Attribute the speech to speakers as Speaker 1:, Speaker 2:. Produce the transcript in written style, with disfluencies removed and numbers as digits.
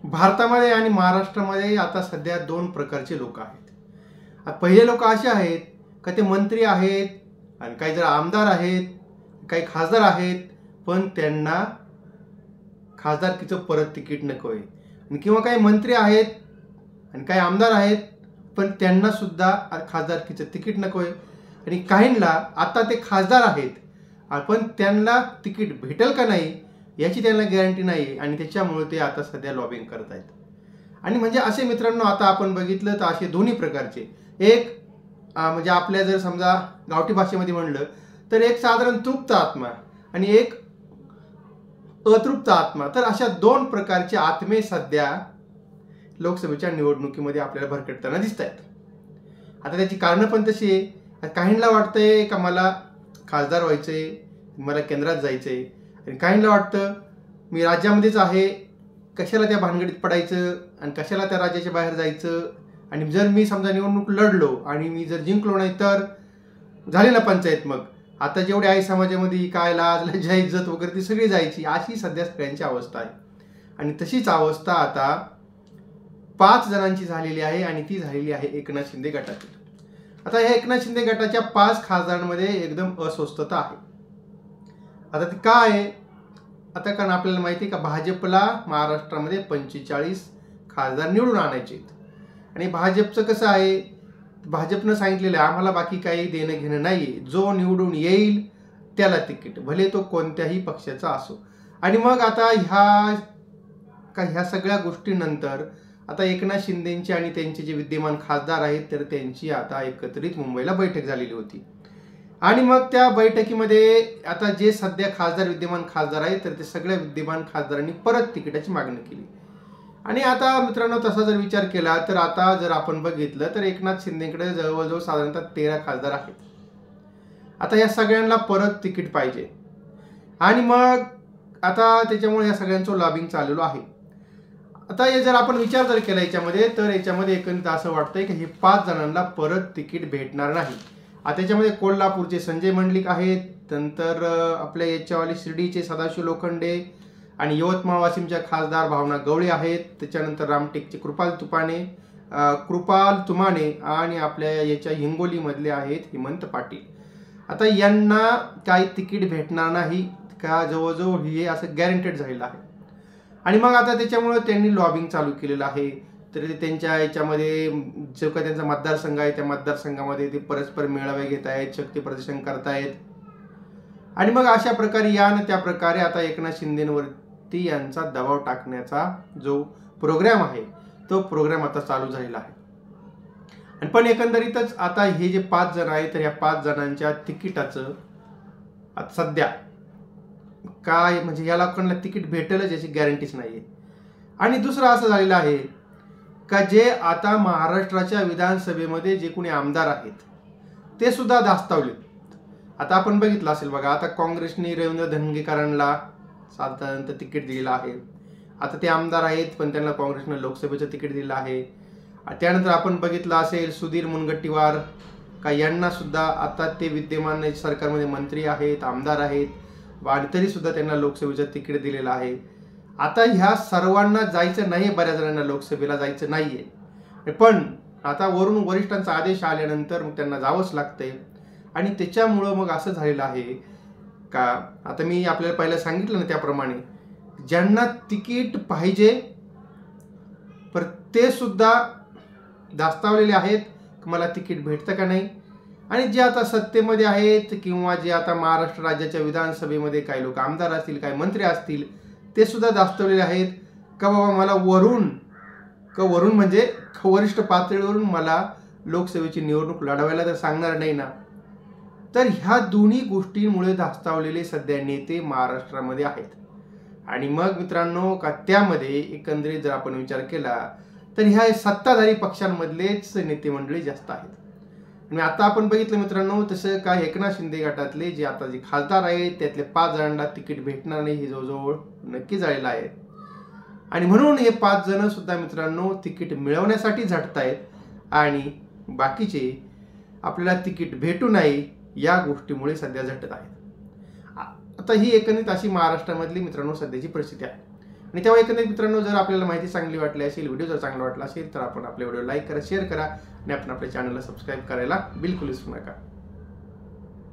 Speaker 1: भारतामध्ये आणि महाराष्ट्रामध्ये आता सध्या दोन प्रकारचे लोक आहेत. आता पहिले लोक असे आहेत का ते मंत्री आहेत आणि काही जर आमदार आहेत, काही खासदार आहेत, पण त्यांना खासदारकीचं परत तिकीट नको आहे. किंवा काही मंत्री आहेत आणि काही आमदार आहेत, पण त्यांना सुद्धा खासदारकीचं तिकीट नको आहे. आणि काहींना आता ते खासदार आहेत पण त्यांना तिकीट भेटेल का नाही याची त्यांना गॅरंटी नाही आणि त्याच्यामुळे ते आता सध्या लॉबिंग करत आहेत. आणि म्हणजे असे मित्रांनो आता आपण बघितलं तर असे दोन्ही प्रकारचे एक म्हणजे आपल्या जर समजा गावठी भाषेमध्ये म्हणलं तर एक साधारण तृप्त आत्मा आणि एक अतृप्त आत्मा. तर अशा दोन प्रकारचे आत्मे सध्या लोकसभेच्या निवडणुकीमध्ये आपल्याला भरकटताना दिसत आहेत. आता त्याची कारणं पण तशी आहे. काहींना वाटतंय का मला खासदार व्हायचंय, मला केंद्रात जायचंय, आणि काहींना वाटतं मी राज्यामध्येच आहे, कशाला त्या भानगडीत पडायचं आणि कशाला त्या राज्याच्या बाहेर जायचं, आणि जर मी समजा निवडणूक लढलो आणि मी जर जिंकलो नाही तर झाली ना पंचायत, मग आता जेवढे आहे समाजामध्ये काय लाज लज्जा इज्जत वगैरे ती सगळी जायची, अशी सध्या सगळ्यांची अवस्था आहे. आणि तशीच अवस्था आता 5 जणांची झालेली आहे आणि ती झालेली आहे एकनाथ शिंदे गटातील. आता ह्या एकनाथ शिंदे गटाच्या 5 खासदारांमध्ये एकदम अस्वस्थता आहे. आता ती काय आहे? आता कारण आपल्याला माहिती आहे का भाजपला महाराष्ट्रामध्ये 45 खासदार निवडून आणायचे आहेत. आणि भाजपचं कसं आहे, भाजपनं सांगितलेलं आहे आम्हाला बाकी काही देणं घेणं नाही आहे, जो निवडून येईल त्याला तिकीट, भले तो कोणत्याही पक्षाचा असो. आणि मग आता ह्या सगळ्या गोष्टीनंतर आता एकनाथ शिंदेंची आणि त्यांचे जे विद्यमान खासदार आहेत तर त्यांची आता एकत्रित मुंबईला बैठक झालेली होती. आणि मग त्या बैठकीमध्ये आता जे सध्या विद्यमान खासदार आहेत तर ते सगळ्या विद्यमान खासदारांनी परत तिकिटाची मागणी केली. आणि आता मित्रांनो तसा जर विचार केला तर आता जर आपण बघितलं तर एकनाथ शिंदेकडे जवळजवळ साधारणतः 13 खासदार आहेत. आता या सगळ्यांना परत तिकीट पाहिजे. आणि मग आता त्याच्यामुळे या सगळ्यांचं लॉबिंग चाललेलं आहे. आता हे जर आपण विचार जर केला याच्यामध्ये तर याच्यामध्ये एकंदरीत असं वाटतंय की हे 5 जणांना परत तिकीट भेटणार नाही. आता त्याच्यामध्ये कोल्हापूरचे संजय मंडलिक आहेत, नंतर आपल्या याच्यावाले शिर्डीचे सदाशिव लोखंडे, आणि यवतमाळ वाशिमच्या खासदार भावना गवळी आहेत, त्याच्यानंतर रामटेकचे कृपाल तुमाने, आणि आपल्या याच्या हिंगोलीमधले आहेत हेमंत पाटील. आता यांना काही तिकीट भेटणार नाही का जवळजवळ हे असं गॅरंटेड झालेलं आहे. आणि मग आता त्याच्यामुळे त्यांनी लॉबिंग चालू केलेलं आहे. तर त्यांच्या याच्यामध्ये जो काही त्यांचा मतदारसंघ आहे त्या मतदारसंघामध्ये ते परस्पर मेळावे घेत आहेत, शक्ती प्रदर्शन करतायत. आणि मग अशा प्रकारे या न त्या प्रकारे आता एकनाथ शिंदेवरती यांचा दबाव टाकण्याचा जो प्रोग्राम आहे तो प्रोग्राम आता चालू झालेला आहे. आणि पण एकंदरीतच आता हे जे 5 जण आहेत तर या 5 जणांच्या तिकिटाचं आता सध्या काय म्हणजे या लोकांना तिकीट भेटेलच याची गॅरंटीच नाहीये. आणि दुसरं असं झालेलं आहे का जे आता महाराष्ट्राच्या विधानसभेमध्ये जे कोणी आमदार आहेत ते सुद्धा धास्तावलेत. आता आपण बघितलं असेल बघा, आता काँग्रेसने रवींद्र धंगेकरांना साधारणतः तिकीट दिलेलं आहे. आता ते आमदार आहेत पण त्यांना काँग्रेसने लोकसभेचं तिकीट दिलं आहे. त्यानंतर आपण बघितलं असेल सुधीर मुनगंटीवार का यांना सुद्धा आता ते विद्यमान सरकारमध्ये मंत्री आहेत, आमदार आहेत, आणि तरी सुद्धा त्यांना लोकसभेचं तिकीट दिलेलं आहे. आता ह्या सर्वांना जायचं नाही, बऱ्याच जणांना लोकसभेला जायचं नाहीये, पण आता वरून वरिष्ठांचा आदेश आल्यानंतर मग त्यांना जावंच लागतंय. आणि त्याच्यामुळं मग असं झालेलं आहे का आता मी आपल्याला पहिलं सांगितलं ना त्याप्रमाणे ज्यांना तिकीट पाहिजे पर ते सुद्धा धास्तावलेले आहेत मला तिकीट भेटतं का नाही. आणि जे आता सत्तेमध्ये आहेत किंवा जे आता महाराष्ट्र राज्याच्या विधानसभेमध्ये काही लोक आमदार असतील, काही मंत्री असतील, ते सुद्धा धास्तावलेले आहेत का बाबा मला वरून म्हणजे वरिष्ठ पातळीवरून मला लोकसभेची निवडणूक लढवायला तर सांगणार नाही ना. तर ह्या दोन्ही गोष्टींमुळे धास्तावलेले सध्या नेते महाराष्ट्रामध्ये आहेत. आणि मग मित्रांनो का त्यामध्ये एकंदरीत जर आपण विचार केला तर ह्या सत्ताधारी पक्षांमधलेच नेते मंडळी जास्त आहेत. आणि आता आपण बघितलं मित्रांनो तसं काय एकनाथ शिंदे गटातले जे आता जे खासदार आहेत त्यातले 5 जणांना तिकीट भेटणार नाही हे जवळजवळ नक्की झालेलं आहे. आणि म्हणून हे 5 जण सुद्धा मित्रांनो तिकीट मिळवण्यासाठी झटतायत आणि बाकीचे आपल्याला तिकीट भेटू नये या गोष्टीमुळे सध्या झटत आहेत. आता ही एकंदरीत अशी महाराष्ट्रामधली मित्रांनो सध्याची परिस्थिती आहे. आणि तेव्हा एकंदरीत मित्रांनो, जर आपल्याला माहिती चांगली वाटली असेल, व्हिडिओ जर चांगला वाटला असेल, तर आपण आपल्या व्हिडिओ लाईक करा, शेअर करा आणि आपण आपल्या चॅनलला सबस्क्राईब करायला बिलकुल विसरू नका.